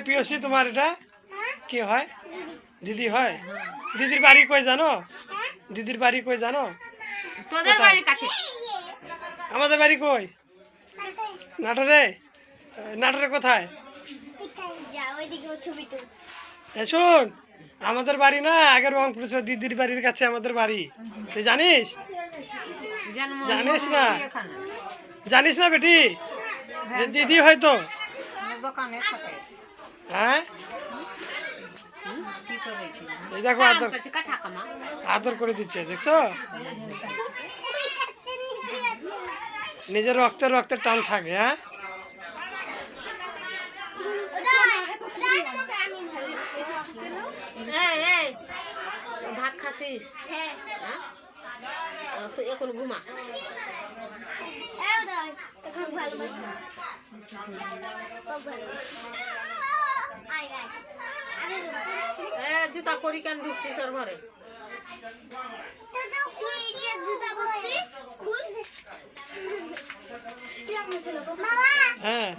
পিয়সী তোমার এটা কি হয়? দিদি হয়। দিদির বাড়ি কই জানো? দিদির বাড়ি কই জানো? তোদের বাড়ির কাছে। আমাদের বাড়ি কই? নাটোরে। নাটোরে কোথায়? শোন, আমাদের বাড়ি না আগে রংপুর ছিল, দিদির বাড়ির কাছে আমাদের বাড়ি। তুই জানিস? জানিস না? জানিস না বেটি? দিদি হয়তো। হ্যাঁ, এই দেখো আদর আদর করে দিচ্ছে, দেখছো? নিজের রক্তের রক্তের টান থাকে। হ্যাঁ, ভাত খাসিস? তো এখন ঘুমা। জুতা করি কেন ঢুকছিস ওর ঘরে? হ্যাঁ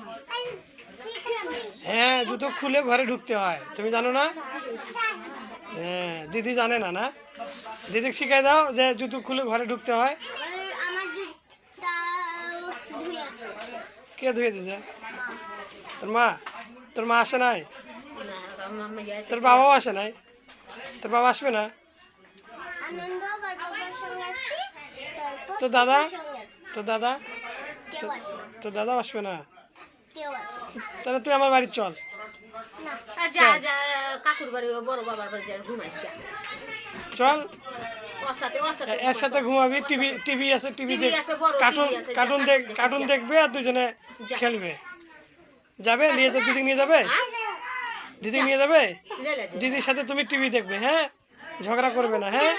হ্যাঁ, জুতো খুলে ঘরে ঢুকতে হয়, তুমি জানো না? হ্যাঁ, দিদি জানে না? না, দিদি শিখাই দাও যে জুতো খুলে ঘরে ঢুকতে হয়। কে ধুয়ে দিয়েছে? তোর মা? তোর মা আসে নাই? তোর বাবাও আসে নাই? তোর বাবা আসবে না? তো দাদা? তো দাদা? তো দাদা আসবে না? তাহলে তুই আমার বাড়ি চল। কাকুর বাড়ি, বড় বাবার বাড়ি ঘুমাই চল, এর সাথে ঘুমাবি। টিভি টিভি আছে, টিভি দেখ, কার্টুন কার্টুন দেখ, কার্টুন দেখবে আর দুজনে খেলবে। যাবে? নিয়ে যাবে? দিদি নিয়ে যাবে? দিদি নিয়ে যাবে? দিদির সাথে তুমি টিভি দেখবে। হ্যাঁ, ঝগড়া করবে না। হ্যাঁ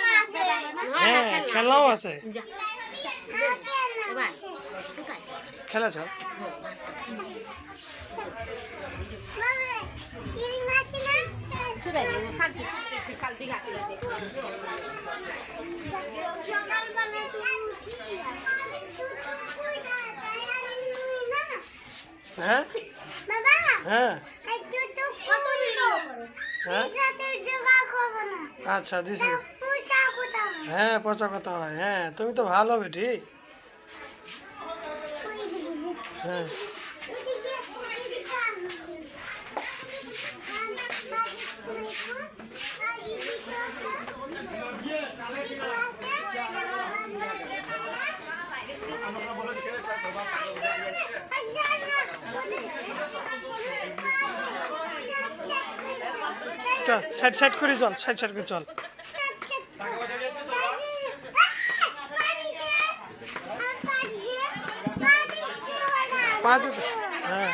হ্যাঁ, খেলনাও আছে। খেলা চল। হ্যাঁ হ্যাঁ, আচ্ছা দিছি। হ্যাঁ, পচা কথা হয়। হ্যাঁ, তুমি তো ভালো বেটি। হ্যাঁ, চল সাইড সাইড করে চল, সাইড সাইড করে চল। হ্যাঁ,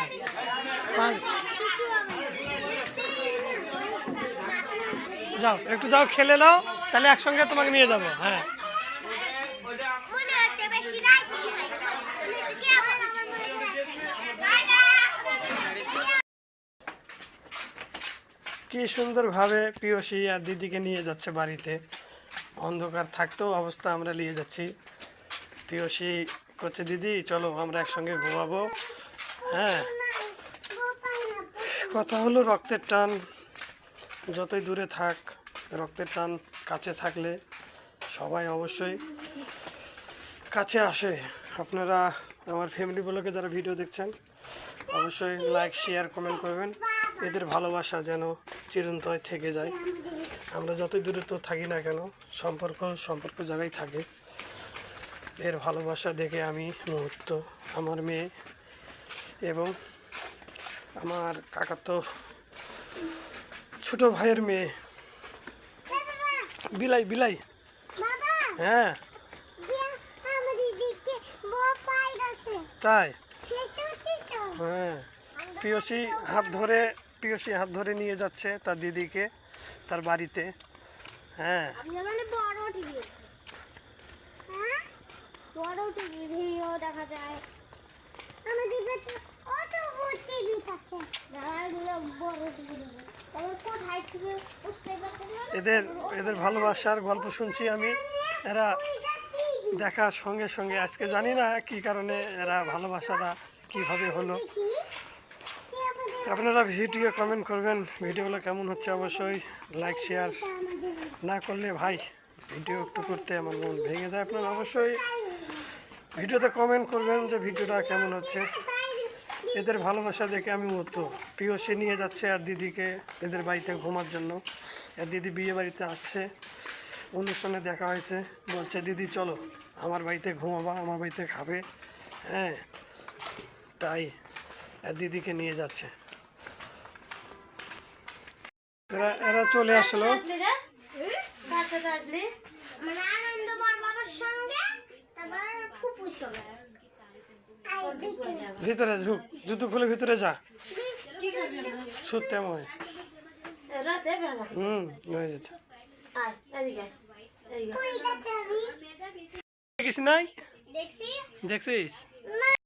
যাও একটু, যাও খেলে নাও, তাহলে একসঙ্গে তোমাকে নিয়ে যাবো। হ্যাঁ, কি সুন্দরভাবে পিয়সী আর দিদিকে নিয়ে যাচ্ছে বাড়িতে। অন্ধকার থাকতেও অবস্থা আমরা নিয়ে যাচ্ছি। পিয়সী করছে, দিদি চলো আমরা একসঙ্গে ঘুমাবো। হ্যাঁ, কথা হলো রক্তের টান যতই দূরে থাক, রক্তের টান কাছে থাকলে সবাই অবশ্যই কাছে আসে। আপনারা আমার ফ্যামিলি ব্লগে যারা ভিডিও দেখছেন অবশ্যই লাইক, শেয়ার, কমেন্ট করবেন। এদের ভালোবাসা যেন চিরন্তন থেকে যায়। আমরা যতই দূরে তো থাকি না কেন, সম্পর্ক জায়গায় থাকে। এর ভালোবাসা দেখে আমি মুহূর্ত, আমার মেয়ে এবং আমার কাকা তো ছোট ভাইয়ের মেয়ে বিলাই বিলাই। হ্যাঁ তাই? হ্যাঁ, পিয়সী হাত ধরে নিয়ে যাচ্ছে তার দিদিকে তার বাড়িতে। হ্যাঁ, এদের ভালোবাসার গল্প শুনছি আমি। এরা দেখার সঙ্গে সঙ্গে আজকে জানি না কি কারণে এরা ভালোবাসাটা কিভাবে হলো। আপনারা ভিডিও কমেন্ট করবেন, ভিডিওগুলো কেমন হচ্ছে অবশ্যই লাইক শেয়ার না করলে ভাই ভিডিও একটু করতে আমার মন ভেঙে যায়। আপনারা অবশ্যই ভিডিওতে কমেন্ট করবেন যে ভিডিওটা কেমন হচ্ছে। এদের ভালোবাসা দেখে আমি মুগ্ধ। প্রিয়সী নিয়ে যাচ্ছে আর দিদিকে এদের বাড়িতে ঘুমার জন্য। আর দিদি বিয়ে বাড়িতে আসছে, অনুষ্ঠানে দেখা হয়েছে, বলছে দিদি চলো আমার বাড়িতে ঘুমাবা, আমার বাড়িতে খাবে। হ্যাঁ, তাই আর দিদিকে নিয়ে যাচ্ছে। এরা চলে আসলো। মানে আনন্দ বর বাবার সঙ্গে তারপর ফুপুর সঙ্গে আর বিকেলে ভিতরে ঢুক, জুতো খুলে ভিতরে যা, শুতে ময়। হয়ে যেত। তুই যাচ্ছি দেখিস নাই? দেখছি দেখছিস?